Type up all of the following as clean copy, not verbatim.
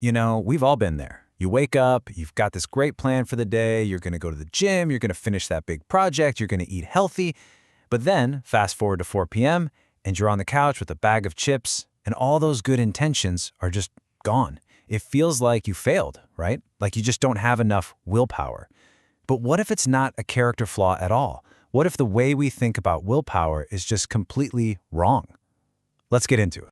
We've all been there. You wake up, you've got this great plan for the day, you're going to go to the gym, you're going to finish that big project, you're going to eat healthy. But then, fast forward to 4 p.m., and you're on the couch with a bag of chips, and all those good intentions are just gone. It feels like you failed, right? Like you just don't have enough willpower. But what if it's not a character flaw at all? What if the way we think about willpower is just completely wrong? Let's get into it.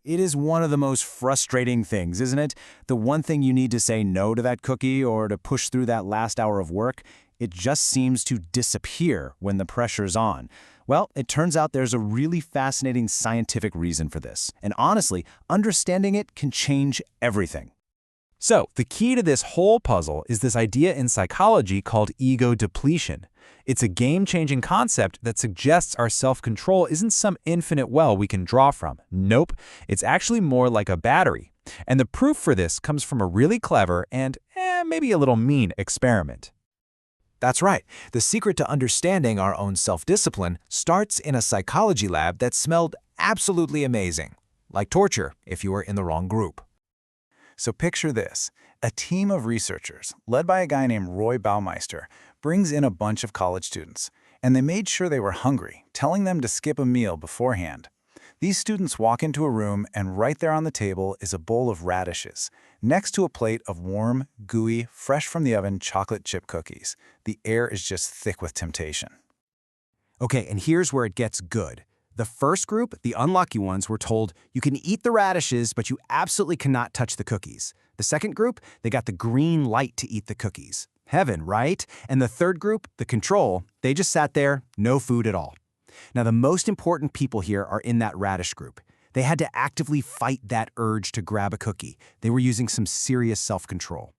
It is one of the most frustrating things, isn't it? The one thing you need to say no to that cookie or to push through that last hour of work, it just seems to disappear when the pressure's on. Well, it turns out there's a really fascinating scientific reason for this. And honestly, understanding it can change everything. So, the key to this whole puzzle is this idea in psychology called ego depletion. It's a game-changing concept that suggests our self-control isn't some infinite well we can draw from. Nope, it's actually more like a battery. And the proof for this comes from a really clever and maybe a little mean experiment. That's right. The secret to understanding our own self-discipline starts in a psychology lab that smelled absolutely amazing, like torture if you were in the wrong group. So picture this. A team of researchers, led by a guy named Roy Baumeister, brings in a bunch of college students, and they made sure they were hungry, telling them to skip a meal beforehand. These students walk into a room, and right there on the table is a bowl of radishes, next to a plate of warm, gooey, fresh from the oven chocolate chip cookies. The air is just thick with temptation. Okay, and here's where it gets good. The first group, the unlucky ones, were told, you can eat the radishes, but you absolutely cannot touch the cookies. The second group, they got the green light to eat the cookies. Heaven, right? And the third group, the control, they just sat there, no food at all. Now, the most important people here are in that radish group. They had to actively fight that urge to grab a cookie. They were using some serious self-control.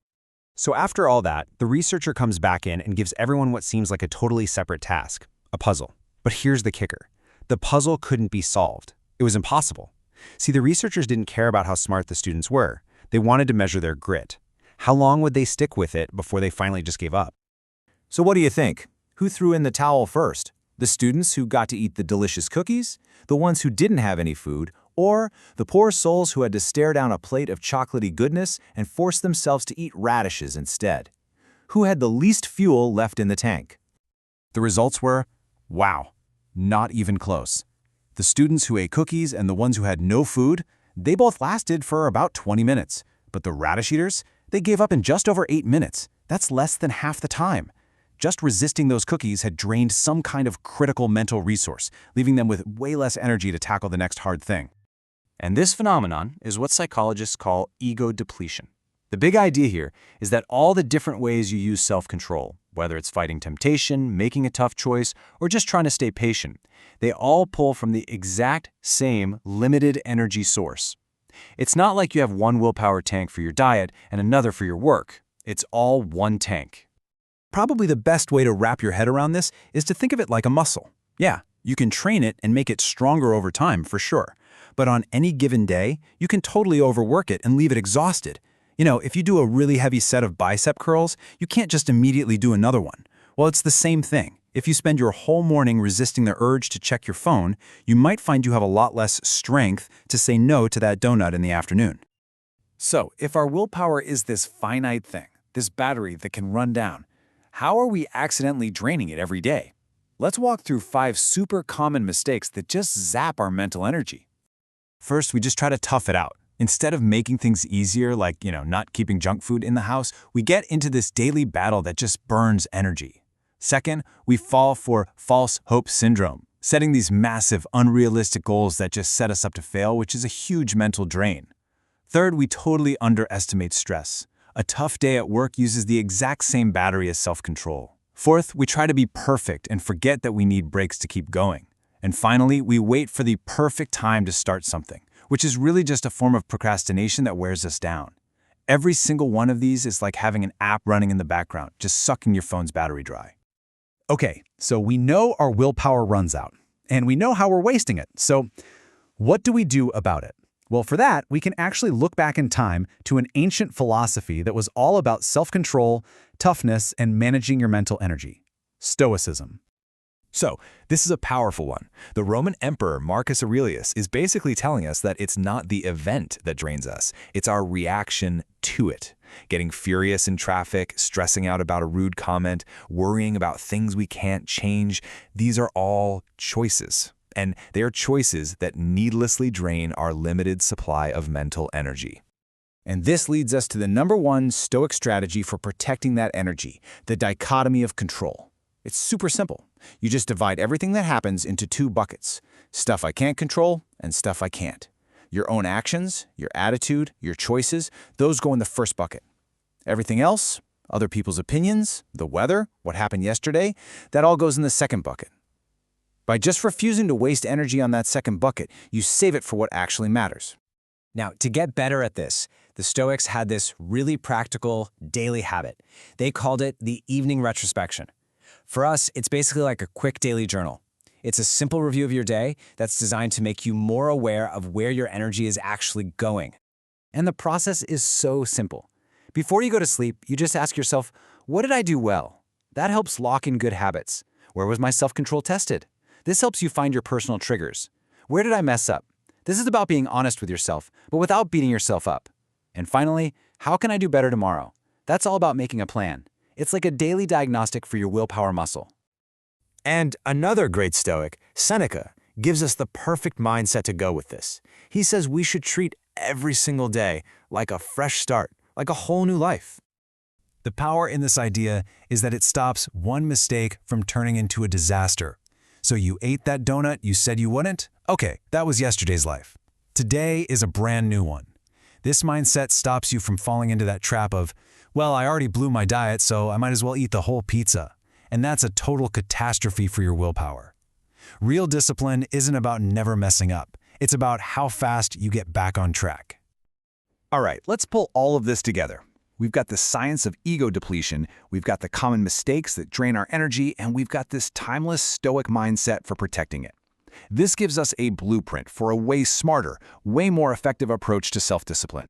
So after all that, the researcher comes back in and gives everyone what seems like a totally separate task, a puzzle. But here's the kicker. The puzzle couldn't be solved. It was impossible. See, the researchers didn't care about how smart the students were. They wanted to measure their grit. How long would they stick with it before they finally just gave up? So what do you think? Who threw in the towel first? The students who got to eat the delicious cookies? The ones who didn't have any food? Or the poor souls who had to stare down a plate of chocolatey goodness and force themselves to eat radishes instead? Who had the least fuel left in the tank? The results were, wow, not even close. The students who ate cookies and the ones who had no food, they both lasted for about 20 minutes. But the radish eaters, they gave up in just over 8 minutes. That's less than half the time. Just resisting those cookies had drained some kind of critical mental resource, leaving them with way less energy to tackle the next hard thing. And this phenomenon is what psychologists call ego depletion. The big idea here is that all the different ways you use self-control, whether it's fighting temptation, making a tough choice, or just trying to stay patient, they all pull from the exact same limited energy source. It's not like you have one willpower tank for your diet and another for your work. It's all one tank. Probably the best way to wrap your head around this is to think of it like a muscle. Yeah, you can train it and make it stronger over time for sure. But on any given day, you can totally overwork it and leave it exhausted. If you do a really heavy set of bicep curls, you can't just immediately do another one. Well, it's the same thing. If you spend your whole morning resisting the urge to check your phone, you might find you have a lot less strength to say no to that donut in the afternoon. So, if our willpower is this finite thing, this battery that can run down, how are we accidentally draining it every day? Let's walk through 5 super common mistakes that just zap our mental energy. First, we just try to tough it out. Instead of making things easier, like, not keeping junk food in the house, we get into this daily battle that just burns energy. Second, we fall for false hope syndrome, setting these massive, unrealistic goals that just set us up to fail, which is a huge mental drain. Third, we totally underestimate stress. A tough day at work uses the exact same battery as self-control. Fourth, we try to be perfect and forget that we need breaks to keep going. And finally, we wait for the perfect time to start something, which is really just a form of procrastination that wears us down. Every single one of these is like having an app running in the background, just sucking your phone's battery dry. Okay, so we know our willpower runs out, and we know how we're wasting it. So what do we do about it? Well, for that, we can actually look back in time to an ancient philosophy that was all about self-control, toughness, and managing your mental energy: Stoicism. So, this is a powerful one. The Roman Emperor Marcus Aurelius is basically telling us that it's not the event that drains us, it's our reaction to it. Getting furious in traffic, stressing out about a rude comment, worrying about things we can't change, these are all choices. And they are choices that needlessly drain our limited supply of mental energy. And this leads us to the #1 Stoic strategy for protecting that energy, the dichotomy of control. It's super simple. You just divide everything that happens into 2 buckets: stuff I can't control and stuff I can't. Your own actions, your attitude, your choices, those go in the first bucket. Everything else, other people's opinions, the weather, what happened yesterday, that all goes in the second bucket. By just refusing to waste energy on that second bucket, you save it for what actually matters. Now, to get better at this, the Stoics had this really practical daily habit. They called it the evening retrospection. For us, it's basically like a quick daily journal. It's a simple review of your day that's designed to make you more aware of where your energy is actually going. And the process is so simple. Before you go to sleep, you just ask yourself, what did I do well? That helps lock in good habits. Where was my self-control tested? This helps you find your personal triggers. Where did I mess up? This is about being honest with yourself, but without beating yourself up. And finally, how can I do better tomorrow? That's all about making a plan. It's like a daily diagnostic for your willpower muscle. And another great Stoic, Seneca, gives us the perfect mindset to go with this. He says we should treat every single day like a fresh start, like a whole new life. The power in this idea is that it stops one mistake from turning into a disaster. So you ate that donut you said you wouldn't? Okay, that was yesterday's life. Today is a brand new one. This mindset stops you from falling into that trap of, well, I already blew my diet, so I might as well eat the whole pizza. And that's a total catastrophe for your willpower. Real discipline isn't about never messing up. It's about how fast you get back on track. All right, let's pull all of this together. We've got the science of ego depletion, we've got the common mistakes that drain our energy, and we've got this timeless Stoic mindset for protecting it. This gives us a blueprint for a way smarter, way more effective approach to self-discipline.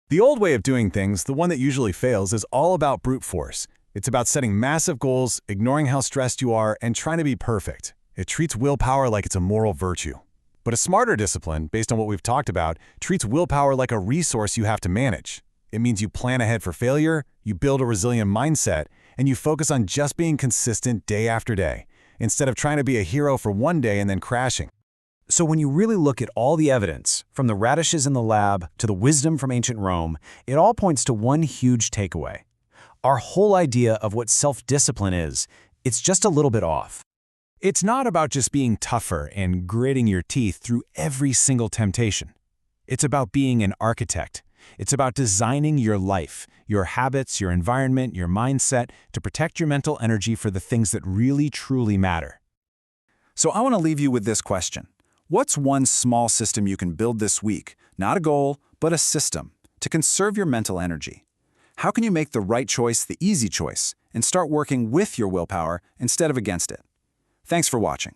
The old way of doing things, the one that usually fails, is all about brute force. It's about setting massive goals, ignoring how stressed you are, and trying to be perfect. It treats willpower like it's a moral virtue. But a smarter discipline, based on what we've talked about, treats willpower like a resource you have to manage. It means you plan ahead for failure, you build a resilient mindset, and you focus on just being consistent day after day, instead of trying to be a hero for one day and then crashing. So when you really look at all the evidence, from the radishes in the lab to the wisdom from ancient Rome, it all points to one huge takeaway. Our whole idea of what self-discipline is, it's just a little bit off. It's not about just being tougher and gritting your teeth through every single temptation. It's about being an architect. It's about designing your life, your habits, your environment, your mindset to protect your mental energy for the things that really, truly matter. So I want to leave you with this question. What's one small system you can build this week, not a goal, but a system, to conserve your mental energy? How can you make the right choice the easy choice and start working with your willpower instead of against it? Thanks for watching.